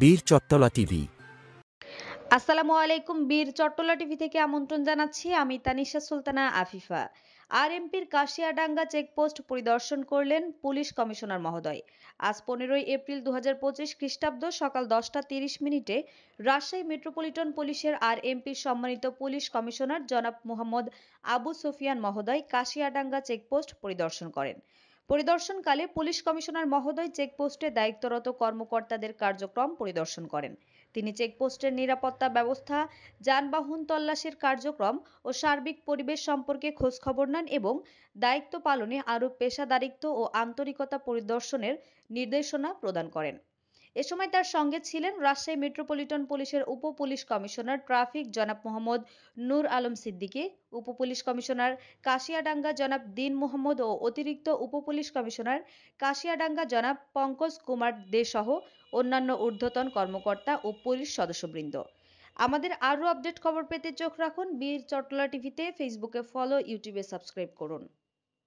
বীর চট্টলা টিভি। আসসালামু আলাইকুম। বীর চট্টলা টিভি থেকে আমন্ত্রণ জানাচ্ছি। আমি তানিশা সুলতানা আফিফা। আরএমপির কাশিয়াডাঙ্গা চেকপোস্ট পরিদর্শন করলেন পুলিশ কমিশনার মহোদয়। আজ 15 এপ্রিল 2025 খ্রিস্টাব্দ সকাল 10টা 30 মিনিটে রাজশাহী মেট্রোপলিটন পুলিশের আরএমপির সম্মানিত পুলিশ কমিশনার জনাব মোহাম্মদ আবু সুফিয়ান মহোদয় কাশিয়াডাঙ্গা চেকপোস্ট পরিদর্শন করেন। পরিদর্শনকালে পুলিশ কমিশনার মহোদয় চেকপোস্টে দায়িত্বরত কর্মকর্তাদের কার্যক্রম পরিদর্শন করেন। তিনি চেকপোস্টের নিরাপত্তা ব্যবস্থা, যানবাহন তল্লাশির কার্যক্রম ও সার্বিক পরিবেশ সম্পর্কে খোঁজখবর নেন এবং দায়িত্ব পালনে আরও পেশাদারিত্ব ও আন্তরিকতা পরিদর্শনের নির্দেশনা প্রদান করেন। এ সময় তার সঙ্গে ছিলেন রাজশাহী মেট্রোপলিটন পুলিশের উপ পুলিশ কমিশনার ট্রাফিক জনাব মোহাম্মদ নূর আলম সিদ্দিকী, উপ পুলিশ কমিশনার কাশিয়াডাঙ্গা জনাব দীন মোহাম্মদ ও অতিরিক্ত উপ পুলিশ কমিশনার কাশিয়াডাঙ্গা জনাব পঙ্কজ কুমার দে সহ অন্যান্য ঊর্ধ্বতন কর্মকর্তা ও পুলিশ সদস্যবৃন্দ। আমাদের আরও আপডেট খবর পেতে চোখ রাখুন বীর চট্টলা টিভিতে। ফেসবুকে ফলো, ইউটিউবে সাবস্ক্রাইব করুন।